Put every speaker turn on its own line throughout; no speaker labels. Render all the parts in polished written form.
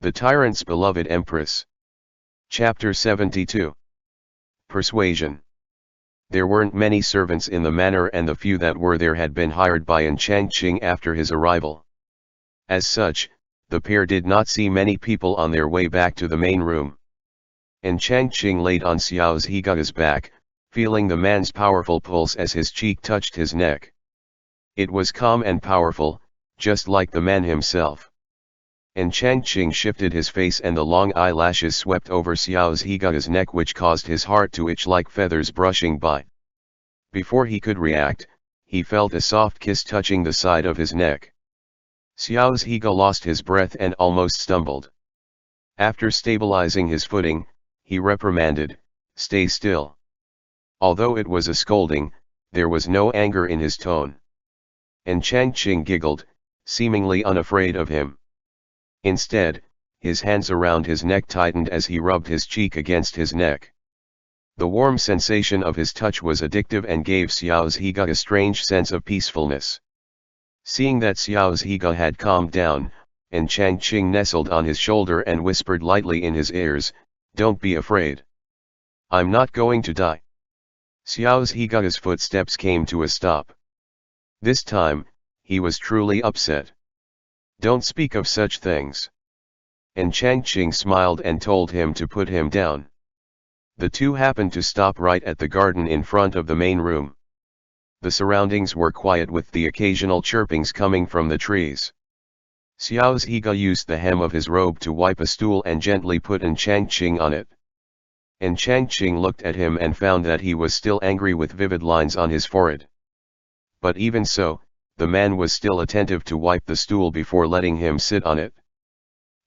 The Tyrant's Beloved Empress. Chapter 72. Persuasion. There weren't many servants in the manor, and the few that were there had been hired by Changqing after his arrival. As such, the pair did not see many people on their way back to the main room. Changqing laid on Xiao Zhiga's back, feeling the man's powerful pulse as his cheek touched his neck. It was calm and powerful, just like the man himself. Changqing shifted his face, and the long eyelashes swept over Xiao Zhiga's neck, which caused his heart to itch like feathers brushing by. Before he could react, he felt a soft kiss touching the side of his neck. Xiao Zhiga lost his breath and almost stumbled. After stabilizing his footing, he reprimanded, "Stay still." Although it was a scolding, there was no anger in his tone. Changqing giggled, seemingly unafraid of him. Instead, his hands around his neck tightened as he rubbed his cheek against his neck. The warm sensation of his touch was addictive and gave Xiao Zhiga a strange sense of peacefulness. Seeing that Xiao Zhiga had calmed down, Changqing nestled on his shoulder and whispered lightly in his ears, "Don't be afraid. I'm not going to die." Xiao Zhiga's footsteps came to a stop. This time, he was truly upset. "Don't speak of such things." Changqing smiled and told him to put him down. The two happened to stop right at the garden in front of the main room. The surroundings were quiet, with the occasional chirpings coming from the trees. Xiao Zhiga used the hem of his robe to wipe a stool and gently put Changqing on it. Changqing looked at him and found that he was still angry, with vivid lines on his forehead. But even so, the man was still attentive to wipe the stool before letting him sit on it.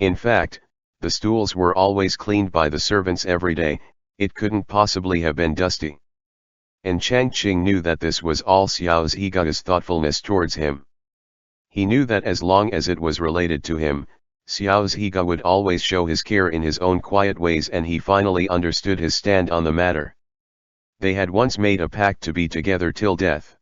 In fact, the stools were always cleaned by the servants every day. It couldn't possibly have been dusty. Changqing knew that this was all Xiao Zhiga's thoughtfulness towards him. He knew that as long as it was related to him, Xiao Zhiga would always show his care in his own quiet ways, and he finally understood his stand on the matter. They had once made a pact to be together till death.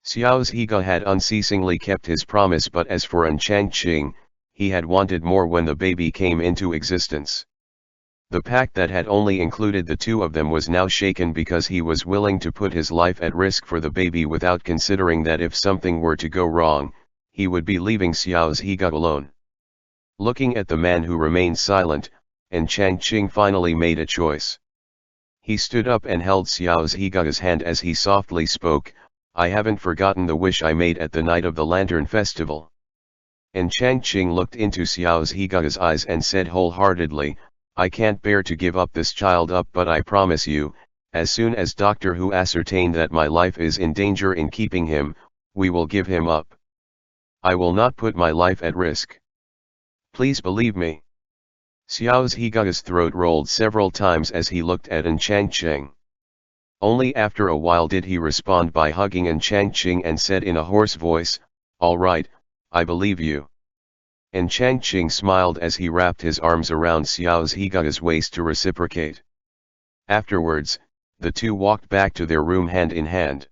Xiao Zhiga had unceasingly kept his promise, but as for Changqing, he had wanted more when the baby came into existence. The pact that had only included the two of them was now shaken, because he was willing to put his life at risk for the baby without considering that if something were to go wrong, he would be leaving Xiao Zhiga alone. Looking at the man who remained silent, Changqing finally made a choice. He stood up and held Xiao Zhiga's hand as he softly spoke, "I haven't forgotten the wish I made at the night of the Lantern Festival." Changqing looked into Xiao Zhiga's eyes and said wholeheartedly, "I can't bear to give up this child up, but I promise you, as soon as Doctor Who ascertain that my life is in danger in keeping him, we will give him up. I will not put my life at risk. Please believe me." Xiao Zhiga's throat rolled several times as he looked at Changqing. Only after a while did he respond by hugging Changqing and said in a hoarse voice, "All right, I believe you." Changqing smiled as he wrapped his arms around Xiao Zhiga's waist to reciprocate. Afterwards, the two walked back to their room hand in hand.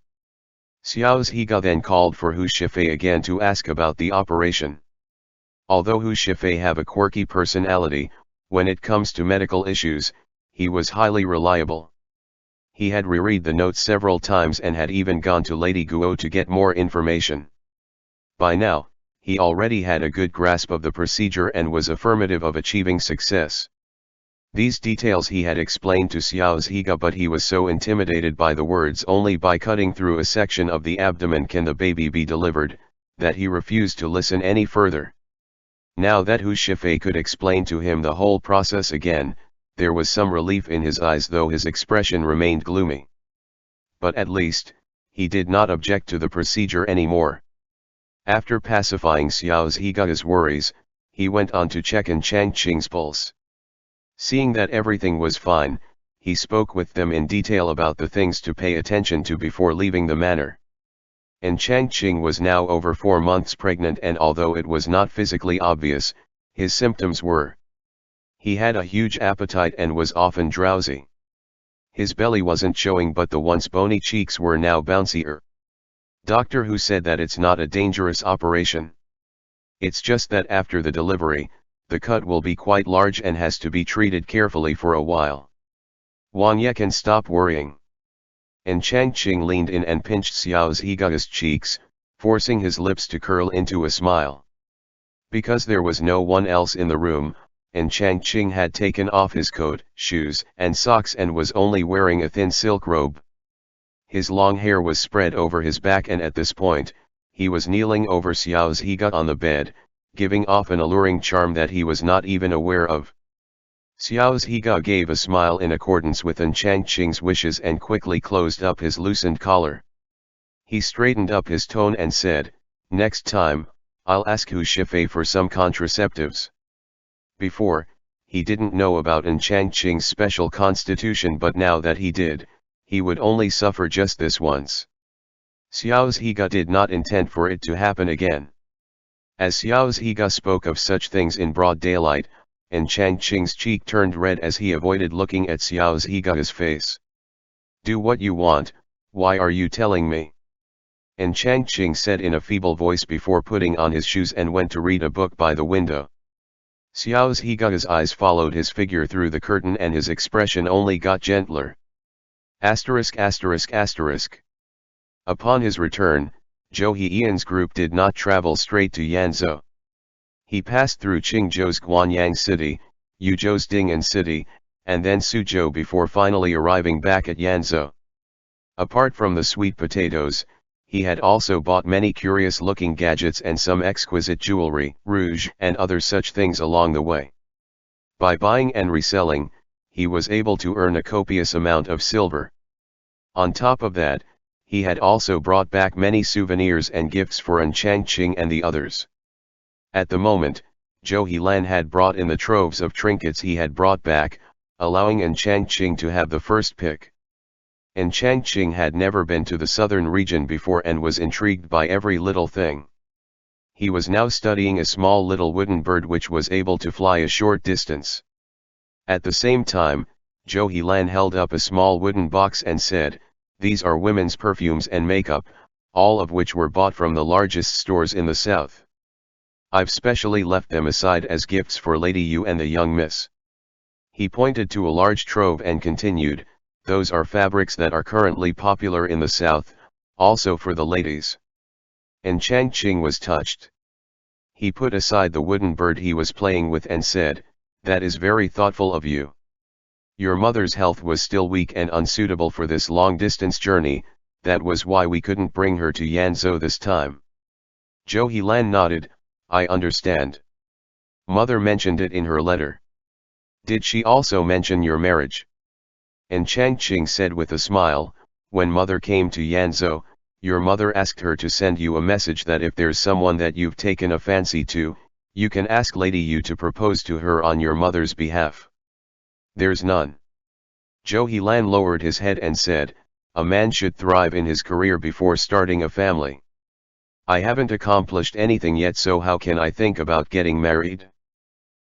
Xiao Zhiga then called for Hu Shifei again to ask about the operation. Although Hu Shifei have a quirky personality, when it comes to medical issues, he was highly reliable. He had reread the notes several times and had even gone to Lady Guo to get more information. By now, he already had a good grasp of the procedure and was affirmative of achieving success. These details he had explained to Xiao Zhiga, but he was so intimidated by the words "only by cutting through a section of the abdomen can the baby be delivered," that he refused to listen any further. Now that Hu Shifei could explain to him the whole process again, there was some relief in his eyes, though his expression remained gloomy. But at least, he did not object to the procedure anymore. After pacifying Xiao Zhiga's worries, he went on to check Changqing's pulse. Seeing that everything was fine, he spoke with them in detail about the things to pay attention to before leaving the manor. Changqing was now over 4 months pregnant, and although it was not physically obvious, his symptoms were. He had a huge appetite and was often drowsy. His belly wasn't showing, but the once bony cheeks were now bouncier. Doctor Who said that it's not a dangerous operation. It's just that after the delivery, the cut will be quite large and has to be treated carefully for a while. Wang Ye can stop worrying. And Changqing leaned in and pinched Xiao Zhiga's cheeks, forcing his lips to curl into a smile. Because there was no one else in the room, and Changqing had taken off his coat, shoes, and socks and was only wearing a thin silk robe. His long hair was spread over his back, and at this point, he was kneeling over Xiao Zhiga on the bed, giving off an alluring charm that he was not even aware of. Xiao Zhiga gave a smile in accordance with Changqing's wishes and quickly closed up his loosened collar. He straightened up his tone and said, "Next time, I'll ask Hu Shifei for some contraceptives." Before, he didn't know about Changqing's special constitution, but now that he did, he would only suffer just this once. Xiao Zhiga did not intend for it to happen again. As Xiao Zhiga spoke of such things in broad daylight, Changqing's cheek turned red as he avoided looking at Xiao Zhiga's face. "Do what you want, why are you telling me?" Changqing said in a feeble voice before putting on his shoes and went to read a book by the window. Xiao Zhiga's eyes followed his figure through the curtain and his expression only got gentler. Asterisk asterisk asterisk. Upon his return, Zhou Heiyan's group did not travel straight to Yanzhou. He passed through Qingzhou's Guanyang City, Yuzhou's Ding'an City, and then Suzhou before finally arriving back at Yanzhou. Apart from the sweet potatoes, he had also bought many curious-looking gadgets and some exquisite jewelry, rouge, and other such things along the way. By buying and reselling, he was able to earn a copious amount of silver. On top of that, he had also brought back many souvenirs and gifts for Changqing and the others. At the moment, Zhou Heilan had brought in the troves of trinkets he had brought back, allowing Changqing to have the first pick. Changqing had never been to the southern region before and was intrigued by every little thing. He was now studying a small little wooden bird which was able to fly a short distance. At the same time, Zhou Heilan held up a small wooden box and said, "These are women's perfumes and makeup, all of which were bought from the largest stores in the south. I've specially left them aside as gifts for Lady Yu and the young miss." He pointed to a large trove and continued, "Those are fabrics that are currently popular in the south, also for the ladies." Changqing was touched. He put aside the wooden bird he was playing with and said, "That is very thoughtful of you. Your mother's health was still weak and unsuitable for this long-distance journey, that was why we couldn't bring her to Yanzhou this time." Zhou Heilan nodded, "I understand. Mother mentioned it in her letter. Did she also mention your marriage?" Changqing said with a smile, "When mother came to Yanzhou, your mother asked her to send you a message that if there's someone that you've taken a fancy to, you can ask Lady Yu to propose to her on your mother's behalf." "There's none." Zhou Heilan lowered his head and said, "A man should thrive in his career before starting a family. I haven't accomplished anything yet, so how can I think about getting married?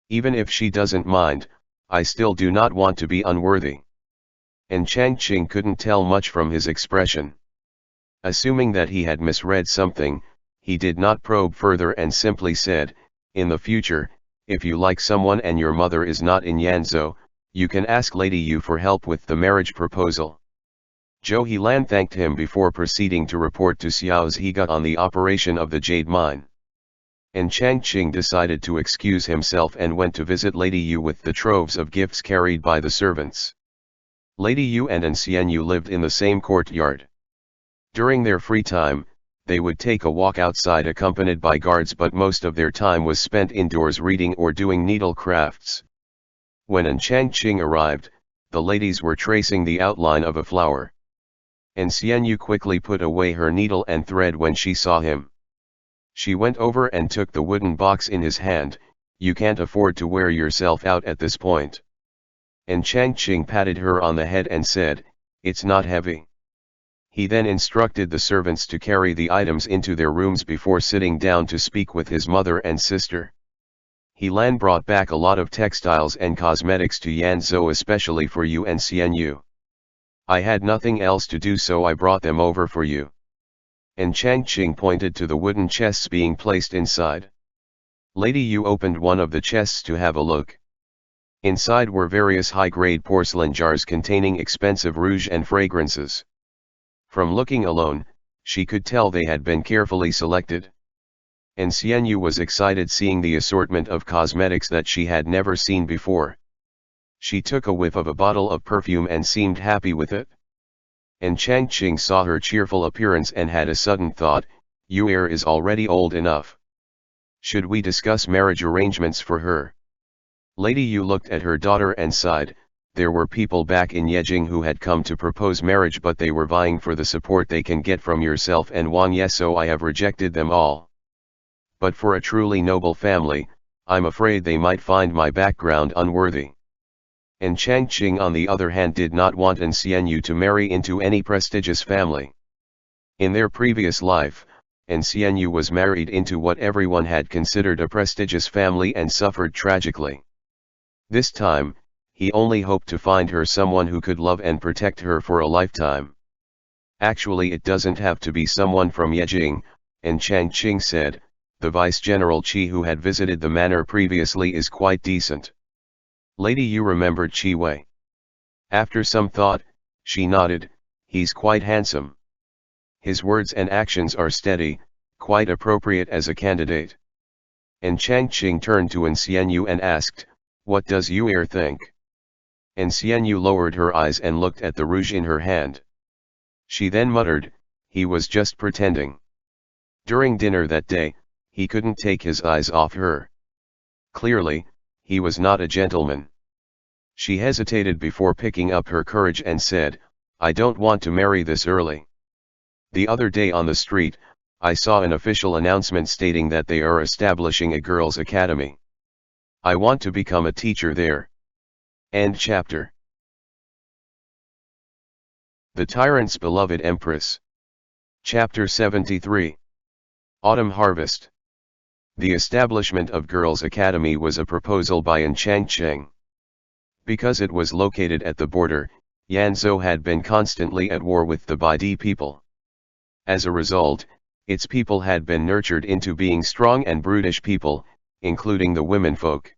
Even if she doesn't mind, I still do not want to be unworthy." Changqing couldn't tell much from his expression. Assuming that he had misread something, he did not probe further and simply said, "In the future, if you like someone and your mother is not in Yanzhou, you can ask Lady Yu for help with the marriage proposal." Zhou Heilan thanked him before proceeding to report to Xiao Zhiga on the operation of the jade mine. Changqing decided to excuse himself and went to visit Lady Yu with the troves of gifts carried by the servants. Lady Yu and Xian Yu lived in the same courtyard. During their free time, they would take a walk outside accompanied by guards, but most of their time was spent indoors reading or doing needle crafts. When Changqing arrived, the ladies were tracing the outline of a flower. Xian Yu quickly put away her needle and thread when she saw him. She went over and took the wooden box in his hand. "You can't afford to wear yourself out at this point." Changqing patted her on the head and said, "It's not heavy." He then instructed the servants to carry the items into their rooms before sitting down to speak with his mother and sister. Heilan brought back a lot of textiles and cosmetics to Yanzhou especially for you and Xian Yu. "I had nothing else to do, so I brought them over for you." Changqing pointed to the wooden chests being placed inside. Lady Yu opened one of the chests to have a look. Inside were various high-grade porcelain jars containing expensive rouge and fragrances. From looking alone, she could tell they had been carefully selected. And Xianyu was excited seeing the assortment of cosmetics that she had never seen before. She took a whiff of a bottle of perfume and seemed happy with it. And Changqing saw her cheerful appearance and had a sudden thought, Yu'er is already old enough. Should we discuss marriage arrangements for her? Lady Yu looked at her daughter and sighed. There were people back in Yejing who had come to propose marriage, but they were vying for the support they can get from yourself and Wang Ye, so I have rejected them all. But for a truly noble family, I'm afraid they might find my background unworthy. And Changqing on the other hand did not want An Xianyu to marry into any prestigious family. In their previous life, An Xianyu was married into what everyone had considered a prestigious family and suffered tragically. This time, he only hoped to find her someone who could love and protect her for a lifetime. Actually, it doesn't have to be someone from Yejing, and Changqing said. The Vice-General Qi who had visited the manor previously is quite decent. Lady Yu remembered Qi Wei. After some thought, she nodded, he's quite handsome. His words and actions are steady, quite appropriate as a candidate. And Changqing turned to An Xianyu and asked, what does Yu'er think? An Xianyu lowered her eyes and looked at the rouge in her hand. She then muttered, he was just pretending. During dinner that day, he couldn't take his eyes off her. Clearly, he was not a gentleman. She hesitated before picking up her courage and said, I don't want to marry this early. The other day on the street, I saw an official announcement stating that they are establishing a girls' academy. I want to become a teacher there. End chapter. The Tyrant's Beloved Empress. Chapter 73. Autumn Harvest. The establishment of Girls' Academy was a proposal by An Changqing. Because it was located at the border, Yanzhou had been constantly at war with the Baidi people. As a result, its people had been nurtured into being strong and brutish people, including the womenfolk.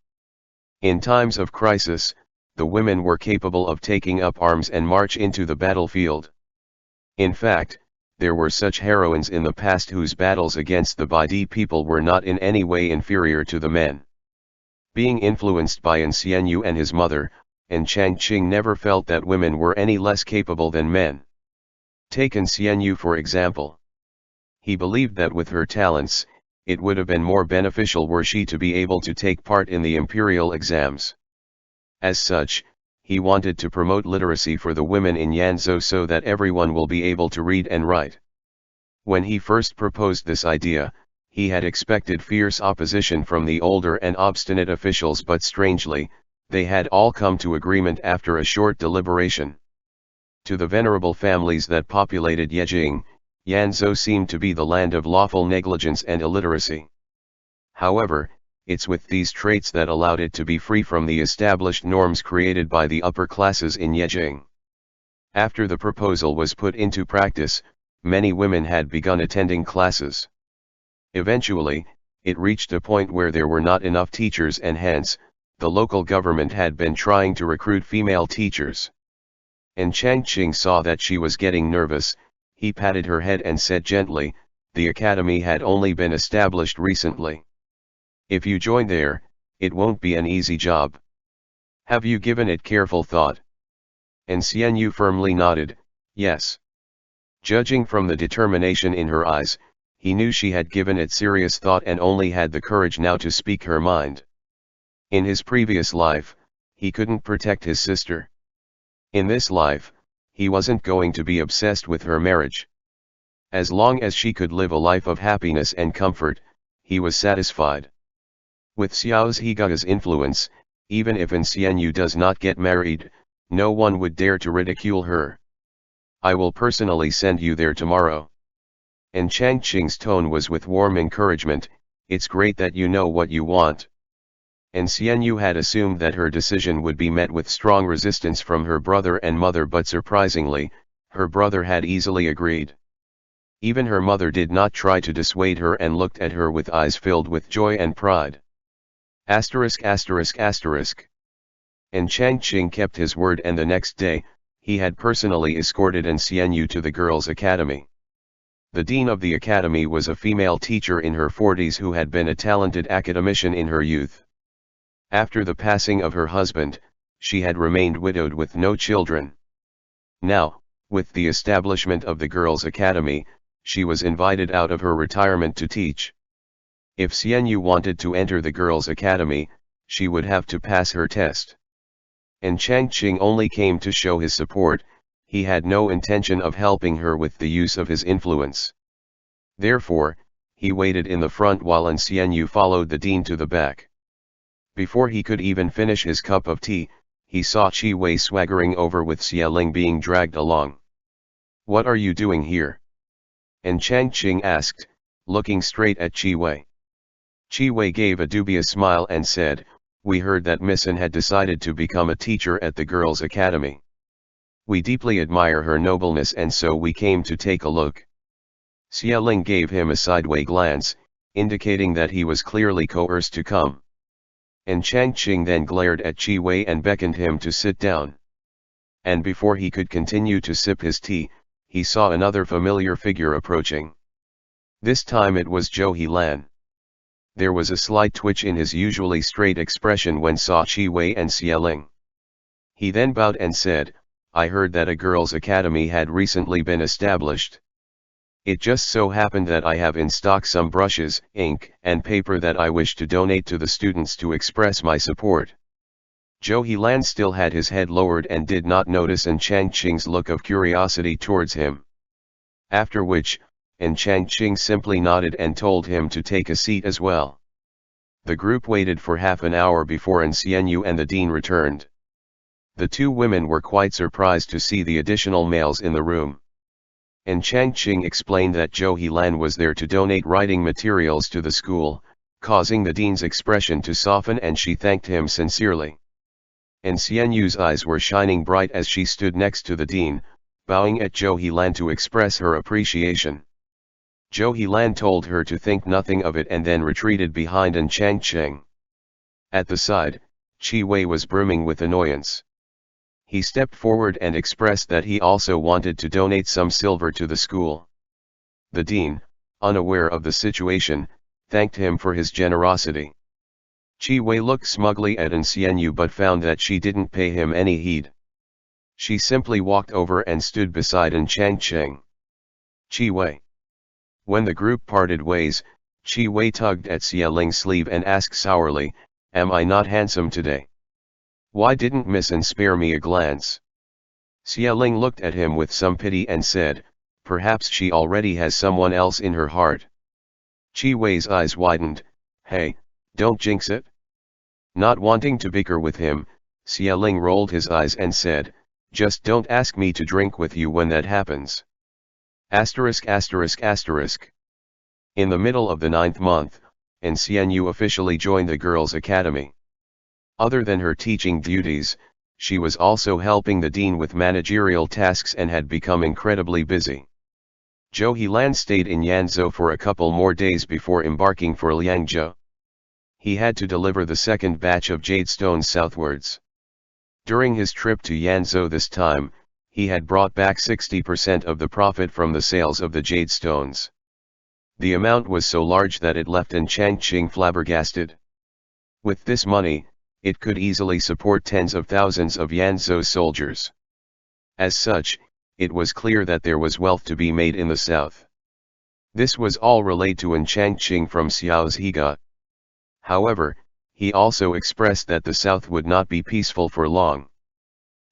In times of crisis, the women were capable of taking up arms and march into the battlefield. In fact, there were such heroines in the past whose battles against the Baidi people were not in any way inferior to the men. Being influenced by An Xianyu and his mother, An Changqing never felt that women were any less capable than men. Take An Xianyu for example. He believed that with her talents, it would have been more beneficial were she to be able to take part in the imperial exams. As such, he wanted to promote literacy for the women in Yanzhou so that everyone will be able to read and write. When he first proposed this idea, he had expected fierce opposition from the older and obstinate officials, but strangely, they had all come to agreement after a short deliberation. To the venerable families that populated Yejing, Yanzhou seemed to be the land of lawful negligence and illiteracy. However, it's with these traits that allowed it to be free from the established norms created by the upper classes in Yejing. After the proposal was put into practice, many women had begun attending classes. Eventually, it reached a point where there were not enough teachers, and hence, the local government had been trying to recruit female teachers. And Changqing saw that she was getting nervous. He patted her head and said gently, the academy had only been established recently. If you join there, it won't be an easy job. Have you given it careful thought? And Xianyu firmly nodded, yes. Judging from the determination in her eyes, he knew she had given it serious thought and only had the courage now to speak her mind. In his previous life, he couldn't protect his sister. In this life, he wasn't going to be obsessed with her marriage. As long as she could live a life of happiness and comfort, he was satisfied. With Xiao Zhigai's influence, even if An Xianyu does not get married, no one would dare to ridicule her. I will personally send you there tomorrow. And Changqing's tone was with warm encouragement, it's great that you know what you want. And Xianyu had assumed that her decision would be met with strong resistance from her brother and mother, but surprisingly, her brother had easily agreed. Even her mother did not try to dissuade her and looked at her with eyes filled with joy and pride.
Asterisk asterisk asterisk. And Changqing kept his word, and the next day, he had personally escorted An Xianyu to the girls' academy. The dean of the academy was a female teacher in her 40s who had been a talented academician in her youth. After the passing of her husband, she had remained widowed with no children. Now, with the establishment of the girls' academy, she was invited out of her retirement to teach. If Xianyu wanted to enter the girls' academy, she would have to pass her test. And Changqing only came to show his support. He had no intention of helping her with the use of his influence. Therefore, he waited in the front while An Xianyu followed the dean to the back. Before he could even finish his cup of tea, he saw Qi Wei swaggering over with Xia Ling being dragged along. "What are you doing here?" And Changqing asked, looking straight at Qi Wei. Qi Wei gave a dubious smile and said, "We heard that Miss An had decided to become a teacher at the girls' academy. We deeply admire her nobleness, and so we came to take a look." Xia Ling gave him a sideway glance, indicating that he was clearly coerced to come. And Changqing then glared at Qi Wei and beckoned him to sit down. And before he could continue to sip his tea, he saw another familiar figure approaching. This time it was Zhou Helan. There was a slight twitch in his usually straight expression when saw Qi Wei and Xia Ling. He then bowed and said, "I heard that a girls' academy had recently been established. It just so happened that I have in stock some brushes, ink, and paper that I wish to donate to the students to express my support." Zhou Helan still had his head lowered and did not notice An Changqing's look of curiosity towards him. After which, An Changqing simply nodded and told him to take a seat as well. The group waited for half an hour before An Xianyu and the dean returned. The two women were quite surprised to see the additional males in the room. And Changqing explained that Zhou Helan was there to donate writing materials to the school, causing the dean's expression to soften, and she thanked him sincerely. And Xianyu's eyes were shining bright as she stood next to the dean, bowing at Zhou Helan to express her appreciation. Zhou Helan told her to think nothing of it and then retreated behind An Changqing. At the side, Qi Wei was brimming with annoyance. He stepped forward and expressed that he also wanted to donate some silver to the school. The dean, unaware of the situation, thanked him for his generosity. Qi Wei looked smugly at An Xianyu but found that she didn't pay him any heed. She simply walked over and stood beside An Changqing. "Qi Wei." When the group parted ways, Qi Wei tugged at Xia Ling's sleeve and asked sourly, "Am I not handsome today? Why didn't Miss An spare me a glance?" Xia Ling looked at him with some pity and said, "Perhaps she already has someone else in her heart." Qi Wei's eyes widened. "Hey, don't jinx it." Not wanting to bicker with him, Xia Ling rolled his eyes and said, "Just don't ask me to drink with you when that happens." Asterisk asterisk asterisk. In the middle of the 9th month, An Xianyu officially joined the girls' academy. Other than her teaching duties, she was also helping the dean with managerial tasks and had become incredibly busy. Zhou Helan stayed in Yanzhou for a couple more days before embarking for Liangzhou. He had to deliver the second batch of jade stones southwards. During his trip to Yanzhou this time, he had brought back 60% of the profit from the sales of the jade stones. The amount was so large that it left An Changqing flabbergasted. With this money, it could easily support tens of thousands of Yanzhou soldiers. As such, it was clear that there was wealth to be made in the south. This was all relayed to An Changqing from Xiao's Higa. However, he also expressed that the south would not be peaceful for long.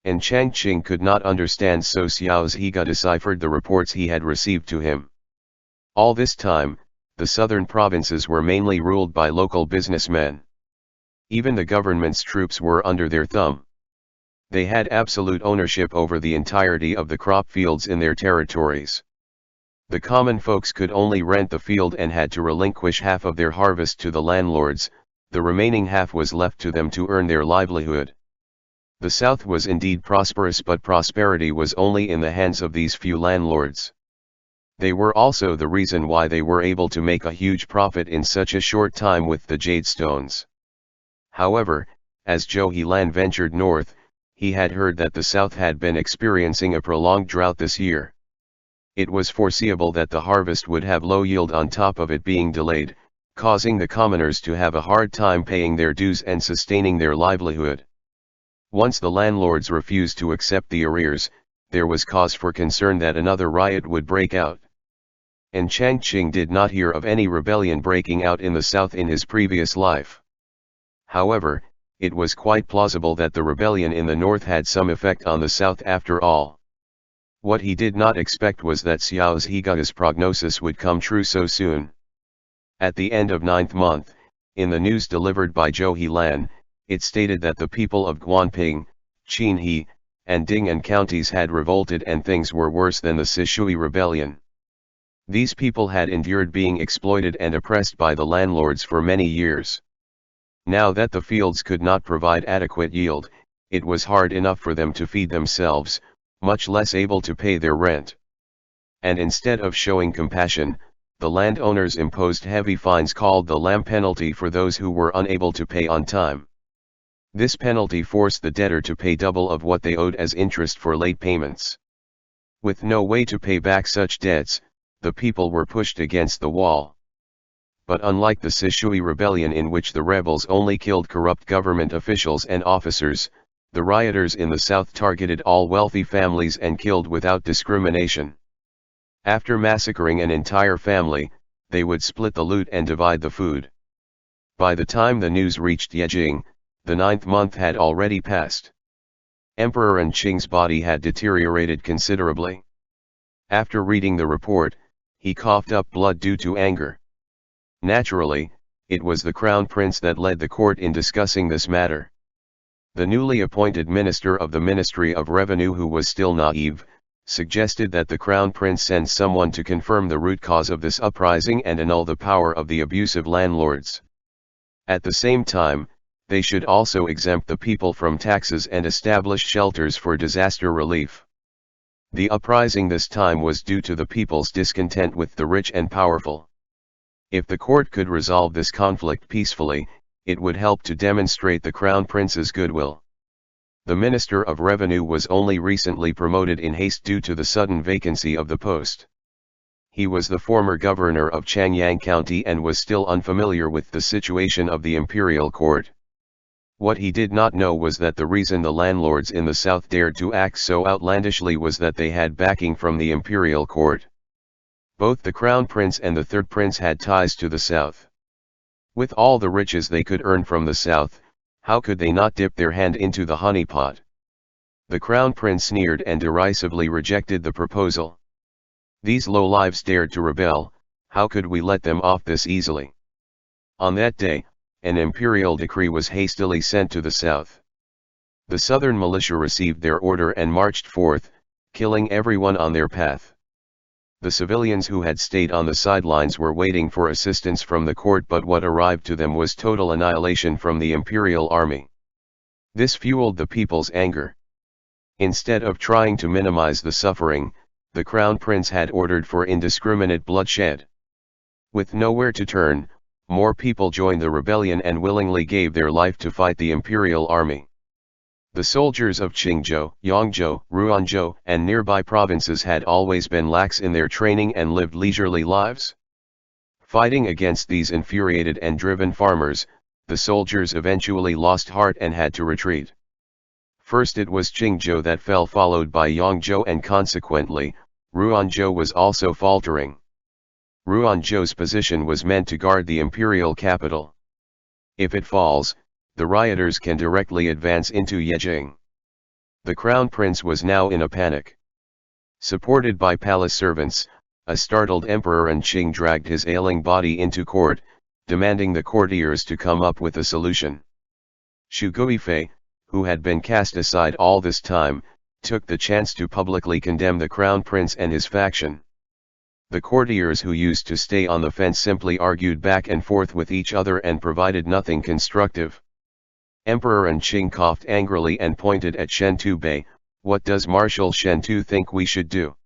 And Changqing could not understand, so Xiao's Higa deciphered the reports he had received to him. All this time, the southern provinces were mainly ruled by local businessmen. Even the government's troops were under their thumb. They had absolute ownership over the entirety of the crop fields in their territories. The common folks could only rent the field and had to relinquish half of their harvest to the landlords. The remaining half was left to them to earn their livelihood. The south was indeed prosperous, but prosperity was only in the hands of these few landlords. They were also the reason why they were able to make a huge profit in such a short time with the jade stones. However, as Zhou Helan ventured north, he had heard that the south had been experiencing a prolonged drought this year. It was foreseeable that the harvest would have low yield on top of it being delayed, causing the commoners to have a hard time paying their dues and sustaining their livelihood. Once the landlords refused to accept the arrears, there was cause for concern that another riot would break out. And Changqing did not hear of any rebellion breaking out in the south in his previous life. However, it was quite plausible that the rebellion in the north had some effect on the south after all. What he did not expect was that Xiao Zhiga's prognosis would come true so soon. At the end of 9th month, in the news delivered by Zhou Helan, it stated that the people of Guanping, Qinhe, and Ding'an counties had revolted and things were worse than the Sishui rebellion. These people had endured being exploited and oppressed by the landlords for many years. Now that the fields could not provide adequate yield, it was hard enough for them to feed themselves, much less able to pay their rent. And instead of showing compassion, the landowners imposed heavy fines called the lam penalty for those who were unable to pay on time. This penalty forced the debtor to pay double of what they owed as interest for late payments. With no way to pay back such debts, the people were pushed against the wall. But unlike the Sishui rebellion in which the rebels only killed corrupt government officials and officers, the rioters in the south targeted all wealthy families and killed without discrimination. After massacring an entire family, they would split the loot and divide the food. By the time the news reached Yejing, the 9th month had already passed. Emperor Anqing's body had deteriorated considerably. After reading the report, he coughed up blood due to anger. Naturally, it was the crown prince that led the court in discussing this matter. The newly appointed minister of the Ministry of Revenue, who was still naive, suggested that the crown prince send someone to confirm the root cause of this uprising and annul the power of the abusive landlords. At the same time, they should also exempt the people from taxes and establish shelters for disaster relief. The uprising this time was due to the people's discontent with the rich and powerful. If the court could resolve this conflict peacefully, it would help to demonstrate the crown prince's goodwill. The Minister of Revenue was only recently promoted in haste due to the sudden vacancy of the post. He was the former governor of Changyang County and was still unfamiliar with the situation of the imperial court. What he did not know was that the reason the landlords in the south dared to act so outlandishly was that they had backing from the imperial court. Both the crown prince and the third prince had ties to the south. With all the riches they could earn from the south, how could they not dip their hand into the honeypot? The crown prince sneered and derisively rejected the proposal. These lowlives dared to rebel, how could we let them off this easily? On that day, an imperial decree was hastily sent to the south. The southern militia received their order and marched forth, killing everyone on their path. The civilians who had stayed on the sidelines were waiting for assistance from the court, but what arrived to them was total annihilation from the imperial army. This fueled the people's anger. Instead of trying to minimize the suffering, the crown prince had ordered for indiscriminate bloodshed. With nowhere to turn, more people joined the rebellion and willingly gave their life to fight the imperial army. The soldiers of Qingzhou, Yangzhou, Ruanzhou, and nearby provinces had always been lax in their training and lived leisurely lives. Fighting against these infuriated and driven farmers, the soldiers eventually lost heart and had to retreat. First it was Qingzhou that fell, followed by Yangzhou, and consequently, Ruanzhou was also faltering. Ruanzhou's position was meant to guard the imperial capital. If it falls, the rioters can directly advance into Yejing. The crown prince was now in a panic. Supported by palace servants, a startled Emperor Anqing dragged his ailing body into court, demanding the courtiers to come up with a solution. Xu Guifei, who had been cast aside all this time, took the chance to publicly condemn the crown prince and his faction. The courtiers who used to stay on the fence simply argued back and forth with each other and provided nothing constructive. Emperor Anqing coughed angrily and pointed at Shen Tu Bei. "What does Marshal Shen Tu think we should do?"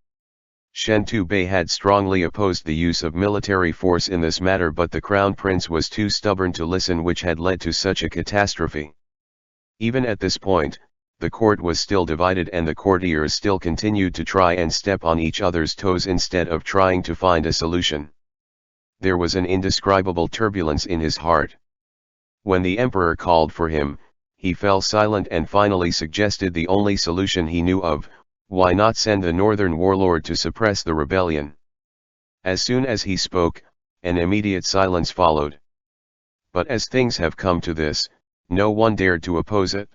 Shen Tubei had strongly opposed the use of military force in this matter, but the crown prince was too stubborn to listen, which had led to such a catastrophe. Even at this point, the court was still divided and the courtiers still continued to try and step on each other's toes instead of trying to find a solution. There was an indescribable turbulence in his heart. When the emperor called for him, he fell silent and finally suggested the only solution he knew of: why not send the northern warlord to suppress the rebellion? As soon as he spoke, an immediate silence followed. But as things have come to this, no one dared to oppose it.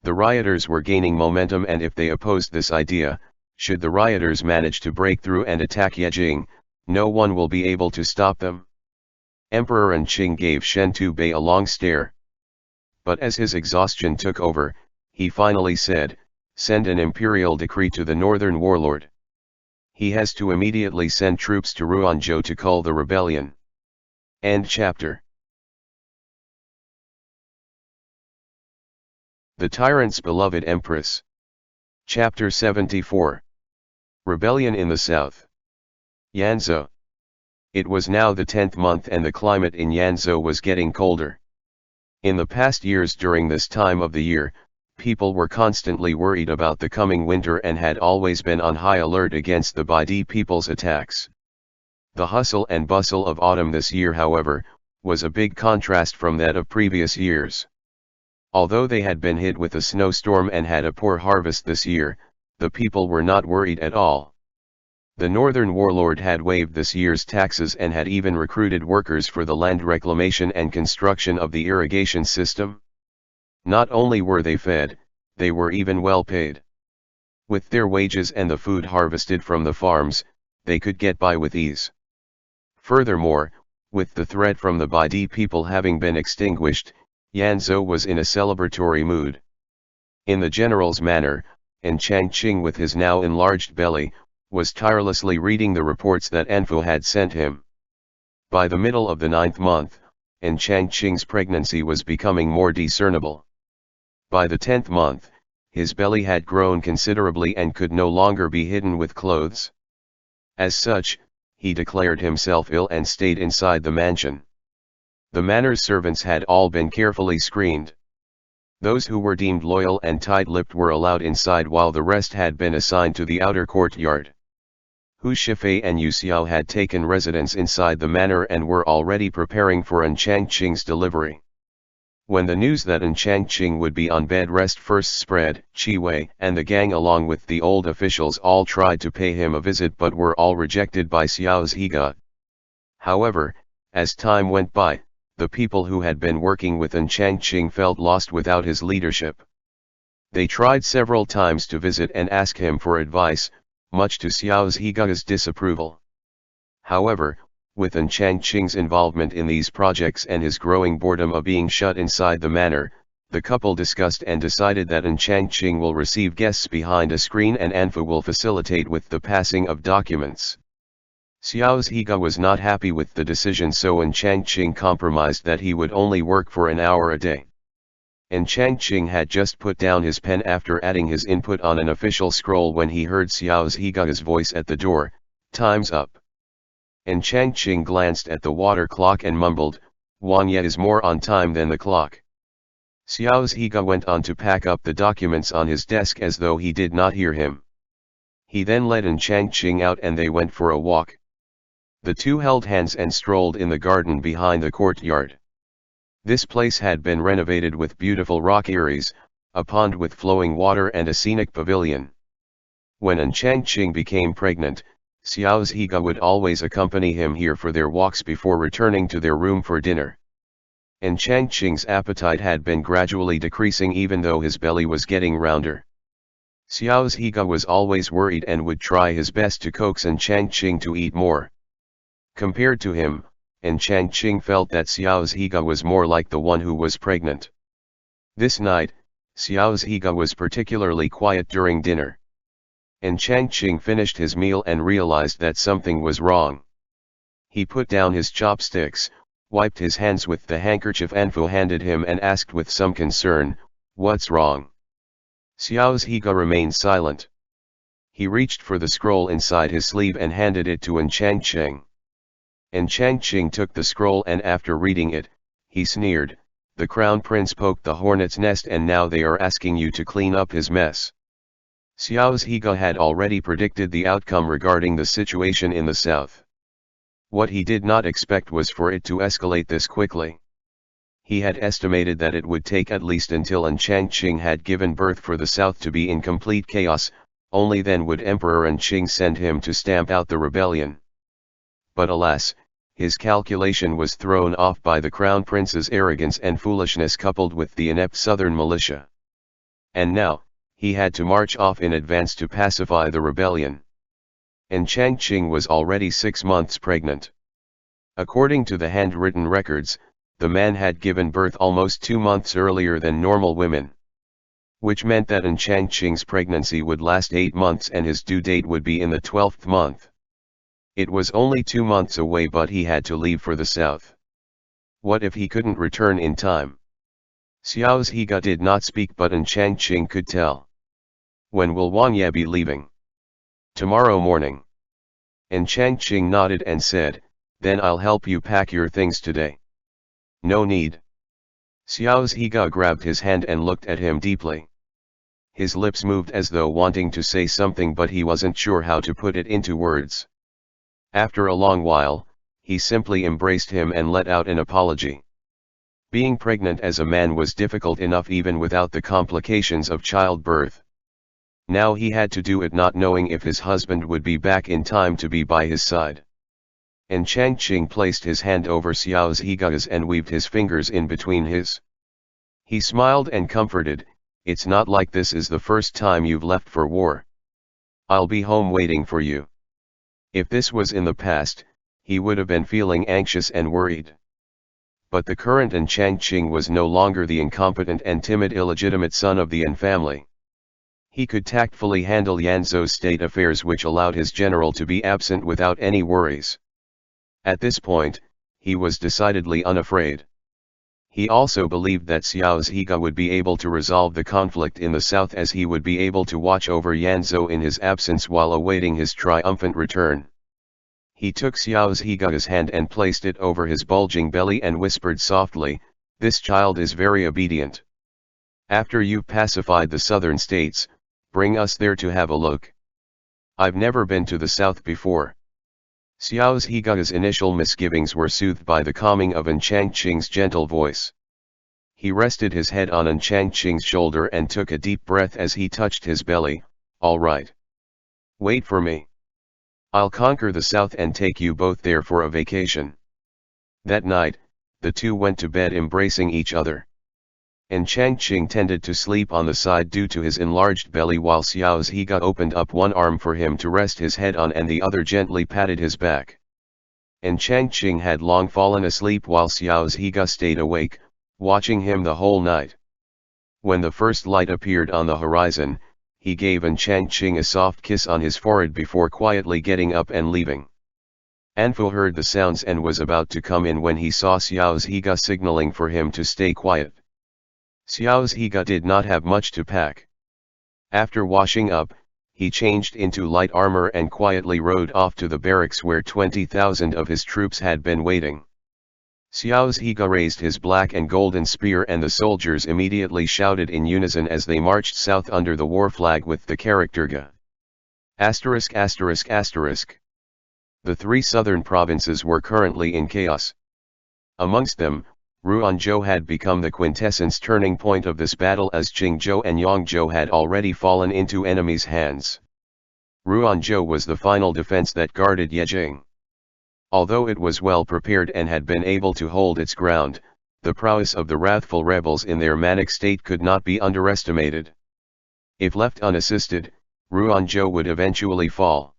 The rioters were gaining momentum, and if they opposed this idea, should the rioters manage to break through and attack Yejing, no one will be able to stop them. Emperor Anqing gave Shen Tubei a long stare. But as his exhaustion took over, he finally said, "Send an imperial decree to the northern warlord. He has to immediately send troops to Ruanzhou to quell the rebellion." End chapter. The Tyrant's Beloved Empress. Chapter 74. Rebellion in the South. Yanzhou. It was now the 10th month and the climate in Yanzhou was getting colder. In the past years during this time of the year, people were constantly worried about the coming winter and had always been on high alert against the Baidi people's attacks. The hustle and bustle of autumn this year, however, was a big contrast from that of previous years. Although they had been hit with a snowstorm and had a poor harvest this year, the people were not worried at all. The northern warlord had waived this year's taxes and had even recruited workers for the land reclamation and construction of the irrigation system. Not only were they fed, they were even well paid. With their wages and the food harvested from the farms, they could get by with ease. Furthermore, with the threat from the Baidi people having been extinguished, Yanzhou was in a celebratory mood. In the general's manner, and Changqing, with his now enlarged belly, was tirelessly reading the reports that Anfu had sent him. By the middle of the 9th month, and Changqing's pregnancy was becoming more discernible. By the 10th month, his belly had grown considerably and could no longer be hidden with clothes. As such, he declared himself ill and stayed inside the mansion. The manor's servants had all been carefully screened. Those who were deemed loyal and tight-lipped were allowed inside, while the rest had been assigned to the outer courtyard. Hu Shifei and Yu Xiao had taken residence inside the manor and were already preparing for An Changqing's delivery. When the news that An Changqing would be on bed rest first spread, Qi Wei and the gang along with the old officials all tried to pay him a visit but were all rejected by Xiao Zhiga. However, as time went by, the people who had been working with An Changqing felt lost without his leadership. They tried several times to visit and ask him for advice, much to Xiao Zhiga's disapproval. However, with An Changqing's involvement in these projects and his growing boredom of being shut inside the manor, the couple discussed and decided that An Changqing will receive guests behind a screen and Anfu will facilitate with the passing of documents. Xiao Zhiga was not happy with the decision, so An Changqing compromised that he would only work for an hour a day. An Changqing had just put down his pen after adding his input on an official scroll when he heard Xiao Zhiga's voice at the door, "Time's up." An Changqing glanced at the water clock and mumbled, "Wang Ye is more on time than the clock." Xiao Zhiga went on to pack up the documents on his desk as though he did not hear him. He then led An Changqing out and they went for a walk. The two held hands and strolled in the garden behind the courtyard. This place had been renovated with beautiful rock eyries, a pond with flowing water and a scenic pavilion. When An Changqing became pregnant, Xiao Zhiga would always accompany him here for their walks before returning to their room for dinner. An Changqing's appetite had been gradually decreasing even though his belly was getting rounder. Xiao Zhiga was always worried and would try his best to coax An Changqing to eat more. Compared to him, An Changqing felt that Xiao Zhiga was more like the one who was pregnant. This night, Xiao Zhiga was particularly quiet during dinner. An Changqing finished his meal and realized that something was wrong. He put down his chopsticks, wiped his hands with the handkerchief Anfu handed him and asked with some concern, "What's wrong?" Xiao Zhiga remained silent. He reached for the scroll inside his sleeve and handed it to Xiu. Xiu took the scroll and after reading it, he sneered, "The crown prince poked the hornet's nest and now they are asking you to clean up his mess." Xiu Sheng had already predicted the outcome regarding the situation in the south. What he did not expect was for it to escalate this quickly. He had estimated that it would take at least until Xiu had given birth for the south to be in complete chaos, only then would Emperor Qing send him to stamp out the rebellion. But alas, his calculation was thrown off by the crown prince's arrogance and foolishness coupled with the inept southern militia. And now, he had to march off in advance to pacify the rebellion. Xiu was already 6 months pregnant. According to the handwritten records, the man had given birth almost 2 months earlier than normal women. Which meant that Xiu's pregnancy would last 8 months and his due date would be in the 12th month. It was only 2 months away but he had to leave for the south. What if he couldn't return in time? Xiu Sheng did not speak but Xiu could tell. "When will Wang Ye be leaving?" "Tomorrow morning." Xiu nodded and said, "Then I'll help you pack your things today." "No need." Xiu Sheng grabbed his hand and looked at him deeply. His lips moved as though wanting to say something but he wasn't sure how to put it into words. After a long while, he simply embraced him and let out an apology. Being pregnant as a man was difficult enough even without the complications of childbirth. Now he had to do it not knowing if his husband would be back in time to be by his side. Xiu placed his hand over Xiu Sheng's and weaved his fingers in between his. He smiled and comforted, "It's not like this is the first time you've left for war. I'll be home waiting for you." If this was in the past, he would have been feeling anxious and worried. But the current Xiu was no longer the incompetent and timid illegitimate son of the Yan family. He could tactfully handle Yanzhou's state affairs which allowed his general to be absent without any worries. At this point, he was decidedly unafraid. He also believed that Xiu Sheng would be able to resolve the conflict in the south as he would be able to watch over Yanzhou in his absence while awaiting his triumphant return. He took Xiu Sheng's hand and placed it over his bulging belly and whispered softly, "This child is very obedient. After you've pacified the southern states, bring us there to have a look. I've never been to the south before." Xiu Sheng's initial misgivings were soothed by the calming of Xiu's gentle voice. He rested his head on Xiu's shoulder and took a deep breath as he touched his belly. "All right. Wait for me. I'll conquer the south and take you both there for a vacation." That night, the two went to bed embracing each other. Xiu tended to sleep on the side due to his enlarged belly while Xiu Sheng opened up one arm for him to rest his head on and the other gently patted his back. Xiu had long fallen asleep while Xiu Sheng stayed awake, watching him the whole night. When the first light appeared on the horizon, he gave Xiu a soft kiss on his forehead before quietly getting up and leaving. Anfu heard the sounds and was about to come in when he saw Xiu Sheng signaling for him to stay quiet. Xiu Sheng did not have much to pack. After washing up, he changed into light armor and quietly rode off to the barracks where 20,000 of his troops had been waiting. Xiu Sheng raised his black and golden spear and the soldiers immediately shouted in unison as they marched south under the war flag with the character G. ******. The 3 southern provinces were currently in chaos. Amongst them, Ruanzhou had become the quintessence turning point of this battle as Qingzhou and Yangzhou had already fallen into enemies' hands. Ruanzhou was the final defense that guarded Yejing. Although it was well prepared and had been able to hold its ground, the prowess of the wrathful rebels in their manic state could not be underestimated. If left unassisted, Ruanzhou would eventually fall.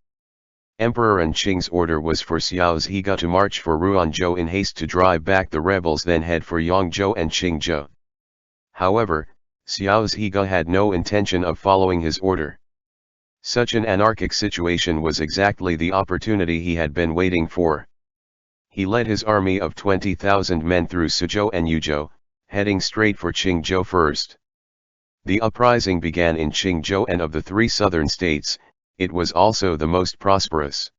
Emperor Qing's order was for Xiu Sheng to march for Ruanzhou in haste to drive back the rebels then head for Yangzhou and Qingzhou. However, Xiu Sheng had no intention of following his order. Such an anarchic situation was exactly the opportunity he had been waiting for. He led his army of 20,000 men through Suzhou and Yuzhou, heading straight for Qingzhou first. The uprising began in Qingzhou and of the 3 southern states, It was also the most prosperous.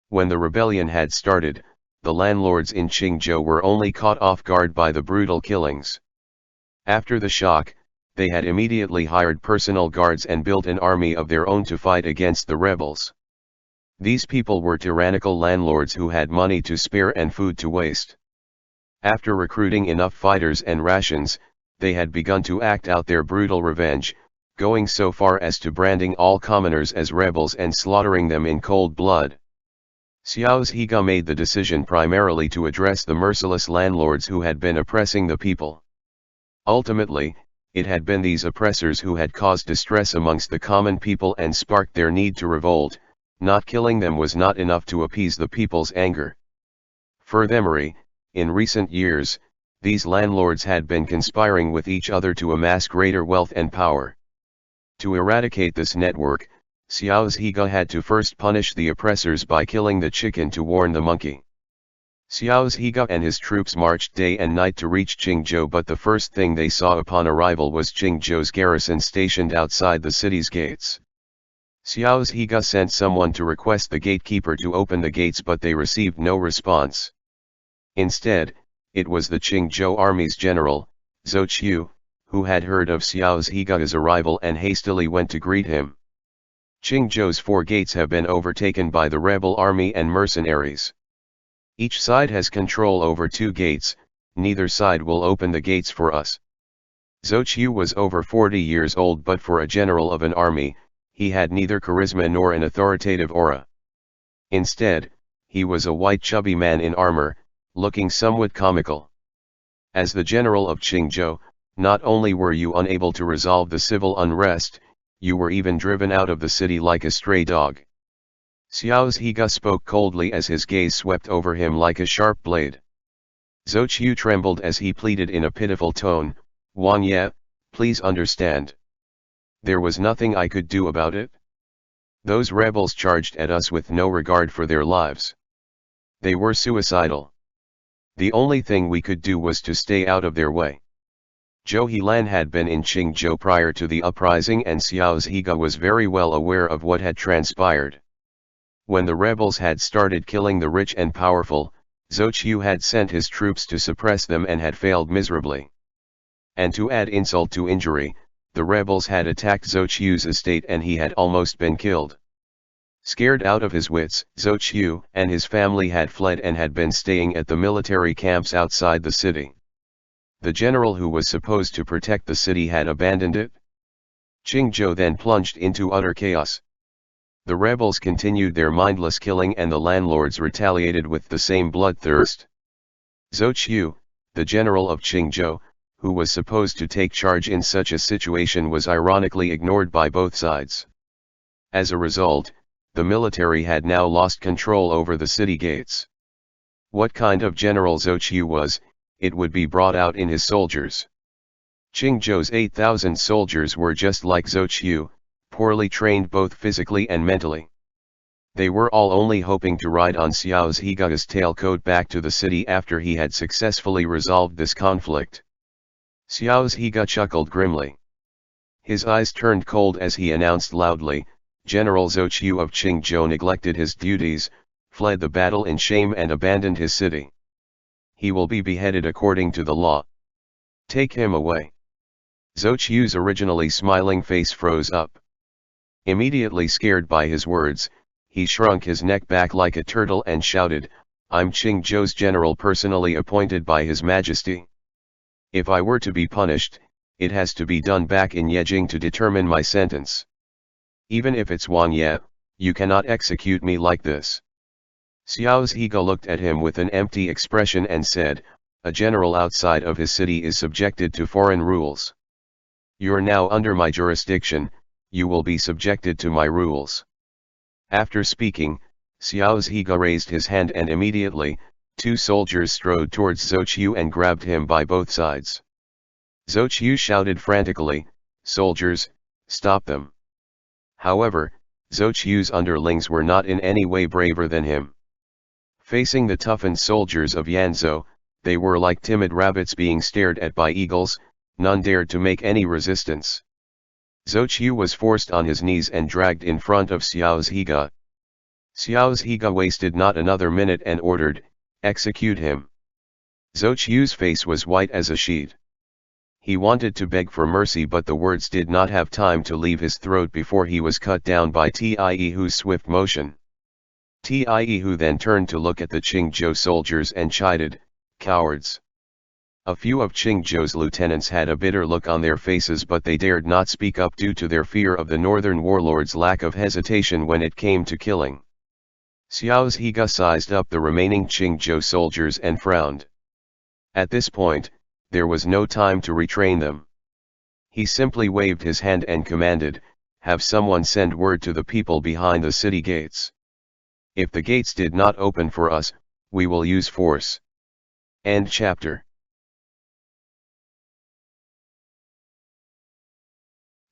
When the rebellion had started, the landlords in Qingzhou were only caught off guard by the brutal killings. After the shock, they had immediately hired personal guards and built an army of their own to fight against the rebels. These people were tyrannical landlords who had money to spare and food to waste. After recruiting enough fighters and rations, they had begun to act out their brutal revenge, going so far as to branding all commoners as rebels and slaughtering them in cold blood. Xiao Zhiga made the decision primarily to address the merciless landlords who had been oppressing the people. Ultimately, it had been these oppressors who had caused distress amongst the common people and sparked their need to revolt. Not killing them was not enough to appease the people's anger. Furthermore, in recent years, these landlords had been conspiring with each other to amass greater wealth and power. To eradicate this network, Xiao Zhiga had to first punish the oppressors by killing the chicken to warn the monkey. Xiao Zhiga and his troops marched day and night to reach Qingzhou, but the first thing they saw upon arrival was Qingzhou's garrison stationed outside the city's gates. Xiao Zhiga sent someone to request the gatekeeper to open the gates, but they received no response. Instead, it was the Qingzhou army's general, Zhou Qiu, who had heard of Xiao Zhiga's arrival and hastily went to greet him. Qingzhou's 4 gates have been overtaken by the rebel army and mercenaries. Each side has control over 2 gates, neither side will open the gates for us. Zhou Qiu was over 40 years old, but for a general of an army, he had neither charisma nor an authoritative aura. Instead, he was a white chubby man in armor, looking somewhat comical. As the general of Qingzhou, not only were you unable to resolve the civil unrest, you were even driven out of the city like a stray dog. Xiao Zhiga spoke coldly as his gaze swept over him like a sharp blade. Zhou Qiu trembled as he pleaded in a pitiful tone, "Wang Ye, please understand. There was nothing I could do about it. Those rebels charged at us with no regard for their lives. They were suicidal. The only thing we could do was to stay out of their way." Zhou Helan had been in Qingzhou prior to the uprising, and Xiao Zhiga was very well aware of what had transpired. When the rebels had started killing the rich and powerful, Zhou Qiu had sent his troops to suppress them and had failed miserably. And to add insult to injury, the rebels had attacked Zhou Qiu's estate and he had almost been killed. Scared out of his wits, Zhou Qiu and his family had fled and had been staying at the military camps outside the city. The general who was supposed to protect the city had abandoned it. Qingzhou then plunged into utter chaos. The rebels continued their mindless killing and the landlords retaliated with the same bloodthirst. Zhou Qiu, the general of Qingzhou, who was supposed to take charge in such a situation, was ironically ignored by both sides. As a result, the military had now lost control over the city gates. What kind of general Zhou Qiu was, it would be brought out in his soldiers. Qingzhou's 8,000 soldiers were just like Zhou Qiu, poorly trained both physically and mentally. They were all only hoping to ride on Xiao Zhiga's tailcoat back to the city after he had successfully resolved this conflict. Xiao Zhiga chuckled grimly. His eyes turned cold as he announced loudly, "General Zhou Qiu of Qingzhou neglected his duties, fled the battle in shame and abandoned his city. He will be beheaded according to the law. Take him away." Zhou Qiu's originally smiling face froze up. Immediately scared by his words, he shrunk his neck back like a turtle and shouted, "I'm Qingzhou's general personally appointed by His Majesty. If I were to be punished, it has to be done back in Yejing to determine my sentence. Even if it's Wang Ye, you cannot execute me like this." Xiao Zhiga looked at him with an empty expression and said, "A general outside of his city is subjected to foreign rules. You're now under my jurisdiction, you will be subjected to my rules." After speaking, Xiao Zhiga raised his hand and immediately, 2 soldiers strode towards Zhou Qiu and grabbed him by both sides. Zhou Qiu shouted frantically, "Soldiers, stop them!" However, Zhou Qiu's underlings were not in any way braver than him. Facing the toughened soldiers of Yanzhou, they were like timid rabbits being stared at by eagles, none dared to make any resistance. Zhou Qiu was forced on his knees and dragged in front of Xiao Zhiga. Xiao Zhiga wasted not another minute and ordered, "Execute him." Zhou Qiu's face was white as a sheet. He wanted to beg for mercy, but the words did not have time to leave his throat before he was cut down by Tiehu's swift motion. Tiehu then turned to look at the Qingzhou soldiers and chided, "Cowards." A few of Qingzhou's lieutenants had a bitter look on their faces, but they dared not speak up due to their fear of the northern warlord's lack of hesitation when it came to killing. Xiao Zhiga sized up the remaining Qingzhou soldiers and frowned. At this point, there was no time to retrain them. He simply waved his hand and commanded, "Have someone send word to the people behind the city gates. If the gates did not open for us, we will use force." End chapter.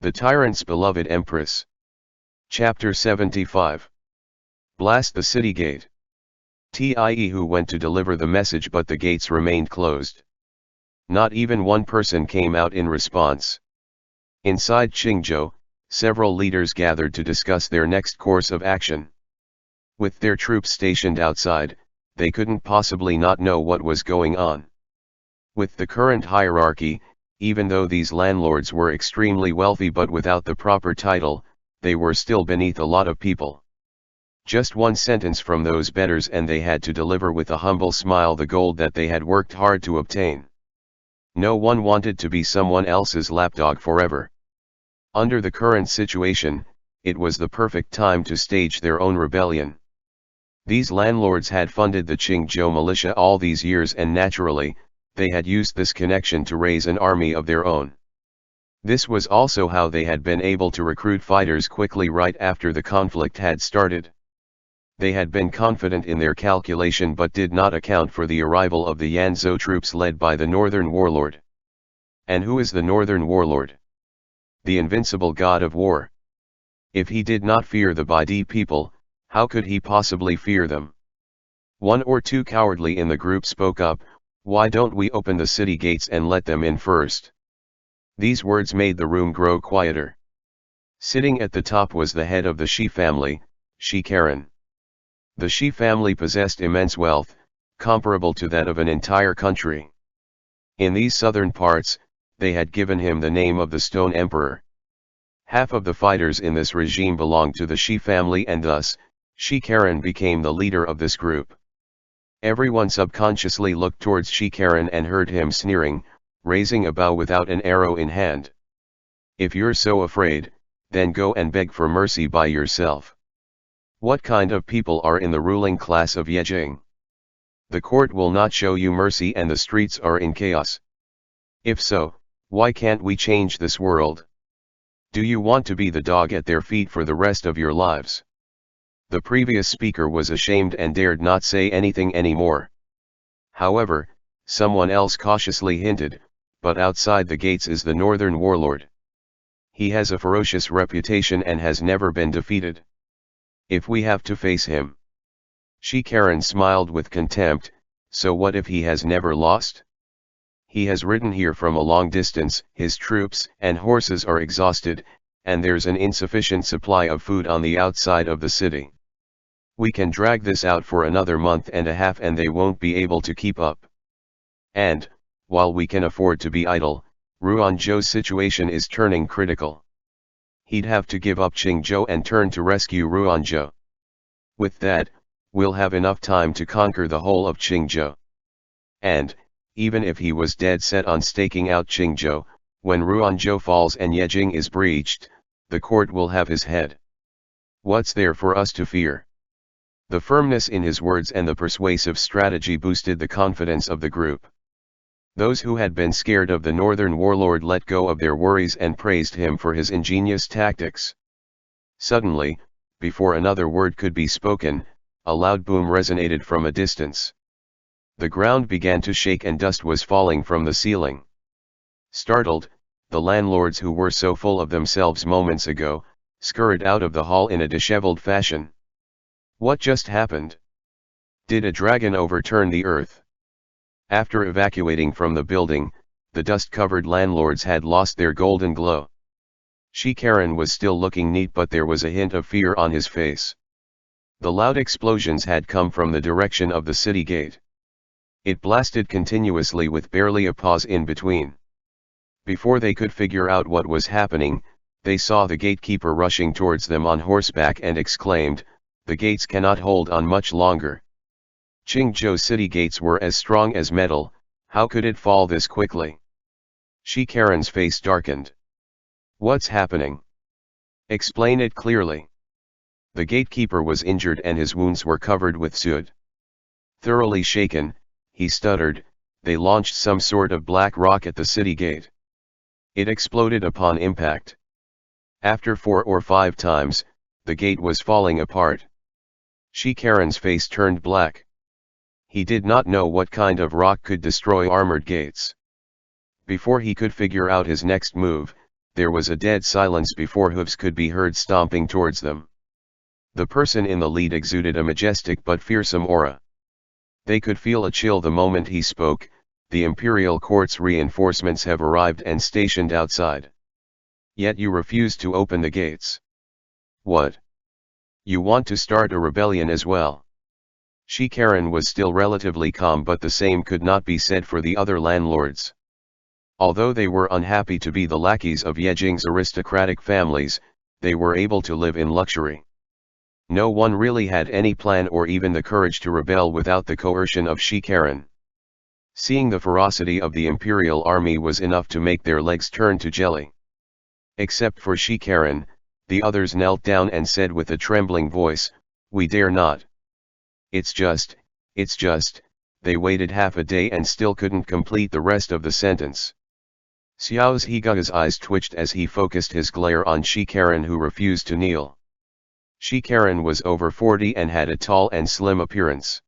The Tyrant's Beloved Empress. Chapter 75. Blast the city gate. Tiehu went to deliver the message, but the gates remained closed. Not even one person came out in response. Inside Qingzhou, several leaders gathered to discuss their next course of action. With their troops stationed outside, they couldn't possibly not know what was going on. With the current hierarchy, even though these landlords were extremely wealthy but without the proper title, they were still beneath a lot of people. Just one sentence from those betters and they had to deliver with a humble smile the gold that they had worked hard to obtain. No one wanted to be someone else's lapdog forever. Under the current situation, it was the perfect time to stage their own rebellion. These landlords had funded the Qingzhou militia all these years, and naturally, they had used this connection to raise an army of their own. This was also how they had been able to recruit fighters quickly right after the conflict had started. They had been confident in their calculation but did not account for the arrival of the Yanzhou troops led by the Northern Warlord. And who is the Northern Warlord? The invincible god of war. If he did not fear the Baidi people, how could he possibly fear them? One or two cowardly in the group spoke up, "Why don't we open the city gates and let them in first?" These words made the room grow quieter. Sitting at the top was the head of the Shi family, Shi Karen. The Shi family possessed immense wealth, comparable to that of an entire country. In these southern parts, they had given him the name of the Stone Emperor. Half of the fighters in this regime belonged to the Shi family, and thus, Shi Karen became the leader of this group. Everyone subconsciously looked towards Shi Karen and heard him sneering, raising a bow without an arrow in hand. "If you're so afraid, then go and beg for mercy by yourself. What kind of people are in the ruling class of Yejing? The court will not show you mercy and the streets are in chaos. If so, why can't we change this world? Do you want to be the dog at their feet for the rest of your lives?" The previous speaker was ashamed and dared not say anything anymore. However, someone else cautiously hinted, "But outside the gates is the Northern Warlord. He has a ferocious reputation and has never been defeated. If we have to face him." Shi Karen smiled with contempt, "So what if he has never lost? He has ridden here from a long distance, his troops and horses are exhausted, and there's an insufficient supply of food on the outside of the city. We can drag this out for another month and a half and they won't be able to keep up. And, while we can afford to be idle, Ruanzhou's situation is turning critical. He'd have to give up Qingzhou and turn to rescue Ruanzhou. With that, we'll have enough time to conquer the whole of Qingzhou. And, even if he was dead set on staking out Qingzhou, when Ruanzhou falls and Yejing is breached, the court will have his head. What's there for us to fear?" The firmness in his words and the persuasive strategy boosted the confidence of the group. Those who had been scared of the Northern Warlord let go of their worries and praised him for his ingenious tactics. Suddenly, before another word could be spoken, a loud boom resonated from a distance. The ground began to shake and dust was falling from the ceiling. Startled, the landlords who were so full of themselves moments ago, scurried out of the hall in a disheveled fashion. What just happened? Did a dragon overturn the earth? After evacuating from the building, the dust-covered landlords had lost their golden glow. Xiu was still looking neat, but there was a hint of fear on his face. The loud explosions had come from the direction of the city gate. It blasted continuously with barely a pause in between. Before they could figure out what was happening, they saw the gatekeeper rushing towards them on horseback and exclaimed, "The gates cannot hold on much longer." Qingzhou city gates were as strong as metal, how could it fall this quickly? Xiu's face darkened. "What's happening? Explain it clearly." The gatekeeper was injured and his wounds were covered with soot. Thoroughly shaken, he stuttered, "They launched some sort of black rock at the city gate. It exploded upon impact. After 4 or 5 times, the gate was falling apart." Xiu's face turned black. He did not know what kind of rock could destroy armored gates. Before he could figure out his next move, there was a dead silence before hooves could be heard stomping towards them. The person in the lead exuded a majestic but fearsome aura. They could feel a chill the moment he spoke. "The Imperial Court's reinforcements have arrived and stationed outside. Yet you refuse to open the gates. What? You want to start a rebellion as well?" Xiu was still relatively calm, but the same could not be said for the other landlords. Although they were unhappy to be the lackeys of Yejing's aristocratic families, they were able to live in luxury. No one really had any plan or even the courage to rebel without the coercion of Xiu. Seeing the ferocity of the imperial army was enough to make their legs turn to jelly. Except for Xiu, the others knelt down and said with a trembling voice, "We dare not. It's just," they waited half a day and still couldn't complete the rest of the sentence. Xiu's eyes twitched as he focused his glare on Xiu, who refused to kneel. Xiu was over 40 and had a tall and slim appearance.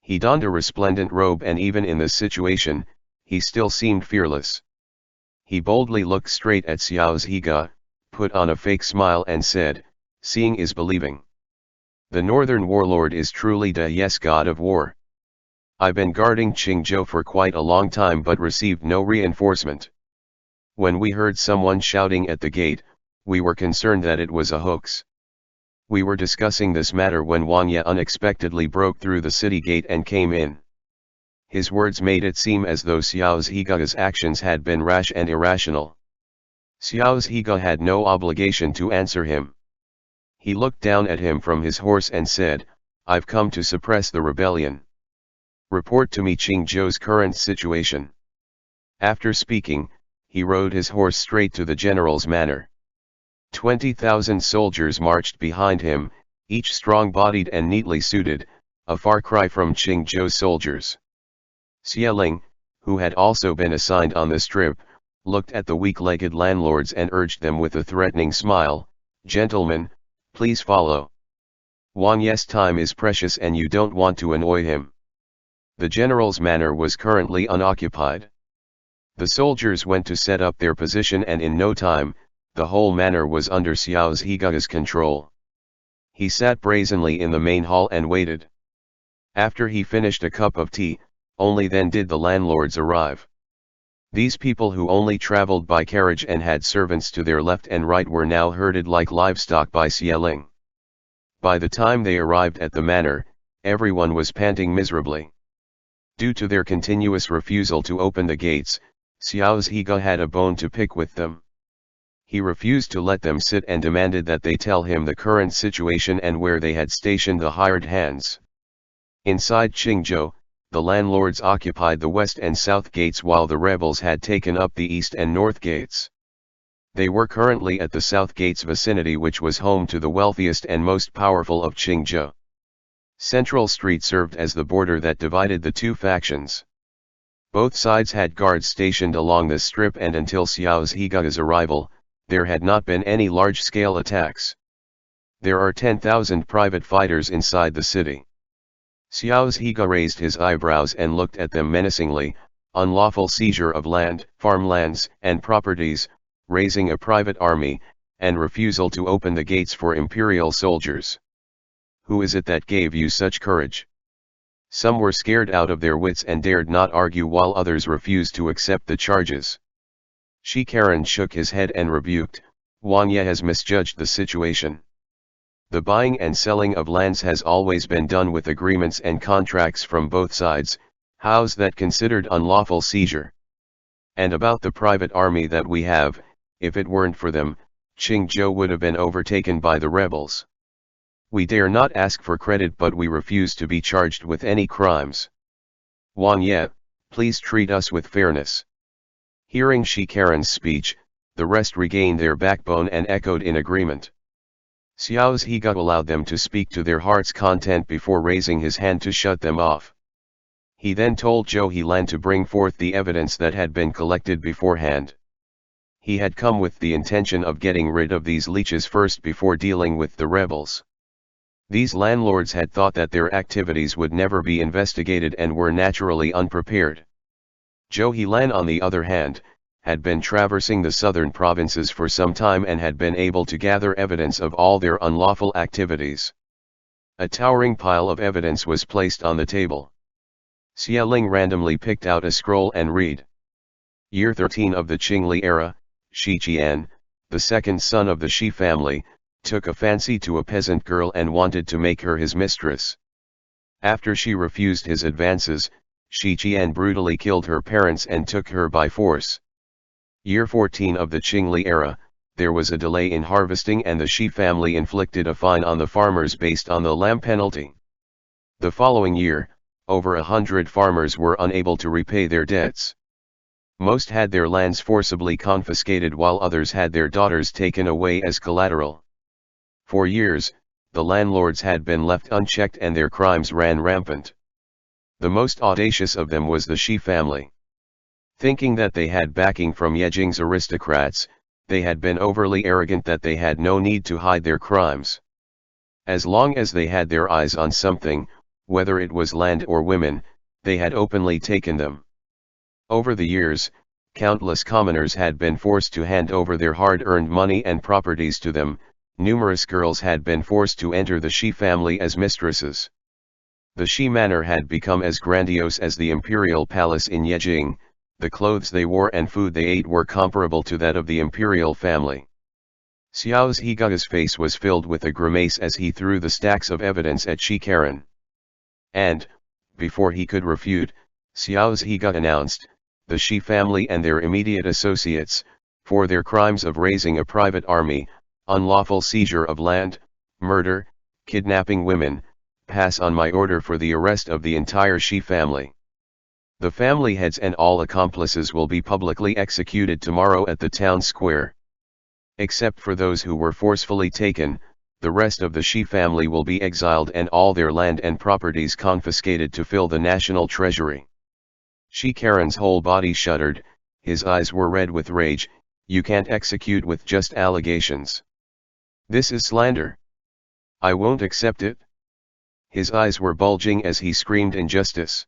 He donned a resplendent robe, and even in this situation, he still seemed fearless. He boldly looked straight at Xiu, put on a fake smile and said, "Seeing is believing. The northern warlord is truly the god of war. I've been guarding Qingzhou for quite a long time but received no reinforcement. When we heard someone shouting at the gate, we were concerned that it was a hoax. We were discussing this matter when Wang Ye unexpectedly broke through the city gate and came in." His words made it seem as though Xiu's actions had been rash and irrational. Xiu had no obligation to answer him. He looked down at him from his horse and said, "I've come to suppress the rebellion. Report to me Qingzhou's current situation." After speaking, he rode his horse straight to the general's manor. 20,000 soldiers marched behind him, each strong-bodied and neatly suited, a far cry from Qingzhou's soldiers. Xiu, who had also been assigned on the strip, looked at the weak-legged landlords and urged them with a threatening smile, "Gentlemen, please follow. Wang Ye's time is precious and you don't want to annoy him." The general's manor was currently unoccupied. The soldiers went to set up their position, and in no time, the whole manor was under Xiu's control. He sat brazenly in the main hall and waited. After he finished a cup of tea, only then did the landlords arrive. These people, who only traveled by carriage and had servants to their left and right, were now herded like livestock by Xiu. By the time they arrived at the manor, everyone was panting miserably. Due to their continuous refusal to open the gates, Xiu had a bone to pick with them. He refused to let them sit and demanded that they tell him the current situation and where they had stationed the hired hands. Inside Qingzhou, the landlords occupied the west and south gates while the rebels had taken up the east and north gates. They were currently at the south gate's vicinity, which was home to the wealthiest and most powerful of Qingzhou. Central Street served as the border that divided the two factions. Both sides had guards stationed along this strip, and until Xiu's arrival, there had not been any large-scale attacks. There are 10,000 private fighters inside the city. Xiu raised his eyebrows and looked at them menacingly. Unlawful seizure of land, farmlands, and properties, raising a private army, and refusal to open the gates for imperial soldiers. Who is it that gave you such courage? Some were scared out of their wits and dared not argue, while others refused to accept the charges. Xiu shook his head and rebuked, Wang Ye has misjudged the situation. The buying and selling of lands has always been done with agreements and contracts from both sides. How's that considered unlawful seizure? And about the private army that we have, if it weren't for them, Qingzhou would have been overtaken by the rebels. We dare not ask for credit, but we refuse to be charged with any crimes. Wang Ye, please treat us with fairness. Hearing Shi Karen's speech, the rest regained their backbone and echoed in agreement. Xiao He allowed them to speak to their heart's content before raising his hand to shut them off. He then told Zhou Helan to bring forth the evidence that had been collected beforehand. He had come with the intention of getting rid of these leeches first before dealing with the rebels. These landlords had thought that their activities would never be investigated and were naturally unprepared. Zhou Helan, on the other hand, had been traversing the southern provinces for some time and had been able to gather evidence of all their unlawful activities. A towering pile of evidence was placed on the table. Xie Ling randomly picked out a scroll and read. Year 13 of the Qingli era, Shi Qian, the second son of the Shi family, took a fancy to a peasant girl and wanted to make her his mistress. After she refused his advances, Shi Qian brutally killed her parents and took her by force. Year 14 of the Qingli era, there was a delay in harvesting and the Shi family inflicted a fine on the farmers based on the lamb penalty. The following year, over 100 farmers were unable to repay their debts. Most had their lands forcibly confiscated while others had their daughters taken away as collateral. For years, the landlords had been left unchecked and their crimes ran rampant. The most audacious of them was the Shi family. Thinking that they had backing from Yejing's aristocrats, they had been overly arrogant that they had no need to hide their crimes. As long as they had their eyes on something, whether it was land or women, they had openly taken them. Over the years, countless commoners had been forced to hand over their hard-earned money and properties to them. Numerous girls had been forced to enter the Shi family as mistresses. The Shi manor had become as grandiose as the imperial palace in Yejing. The clothes they wore and food they ate were comparable to that of the imperial family. Xiao Hega's face was filled with a grimace as he threw the stacks of evidence at Shi Karen. And, before he could refute, Xiao Hega announced, the Shi family and their immediate associates, for their crimes of raising a private army, unlawful seizure of land, murder, kidnapping women, pass on my order for the arrest of the entire Shi family. The family heads and all accomplices will be publicly executed tomorrow at the town square. Except for those who were forcefully taken, the rest of the Shi family will be exiled and all their land and properties confiscated to fill the national treasury. Shi Karen's whole body shuddered, his eyes were red with rage. You can't execute with just allegations. This is slander. I won't accept it. His eyes were bulging as he screamed injustice.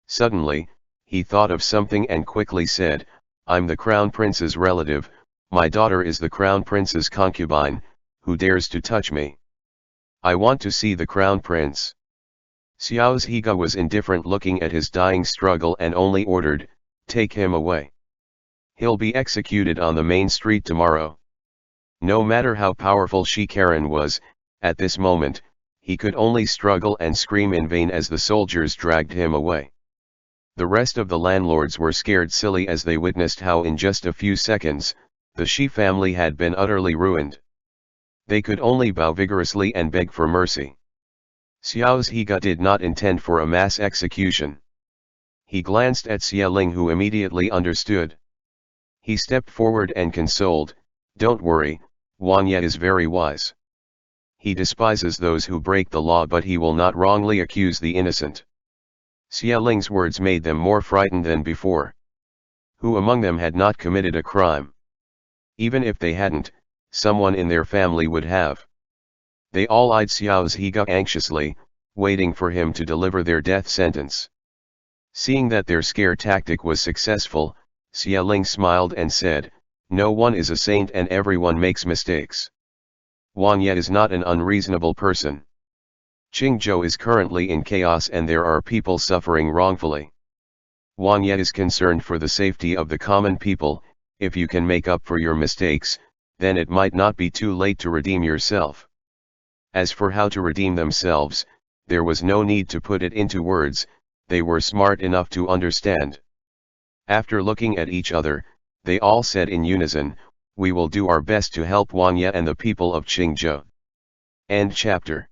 Suddenly, he thought of something and quickly said, I'm the crown prince's relative, my daughter is the crown prince's concubine, who dares to touch me? I want to see the crown prince. Xiao Hega was indifferent looking at his dying struggle and only ordered, take him away. He'll be executed on the main street tomorrow. No matter how powerful Shi Karen was, at this moment, he could only struggle and scream in vain as the soldiers dragged him away. The rest of the landlords were scared silly as they witnessed how in just a few seconds, the Shi family had been utterly ruined. They could only bow vigorously and beg for mercy. Xiao Hega did not intend for a mass execution. He glanced at Xie Ling, who immediately understood. He stepped forward and consoled, don't worry, Wang Ye is very wise. He despises those who break the law, but he will not wrongly accuse the innocent. Xie Ling's words made them more frightened than before. Who among them had not committed a crime? Even if they hadn't, someone in their family would have. They all eyed Xiao Hega anxiously, waiting for him to deliver their death sentence. Seeing that their scare tactic was successful, Xie Ling smiled and said, no one is a saint and everyone makes mistakes. Wang Ye is not an unreasonable person. Qingzhou is currently in chaos and there are people suffering wrongfully. Wang Ye is concerned for the safety of the common people. If you can make up for your mistakes,
then it might not be too late to redeem yourself. As for how to redeem themselves, there was no need to put it into words, they were smart enough to understand. After looking at each other, they all said in unison, "We will do our best to help Wang Ye and the people of Qingzhou." End chapter.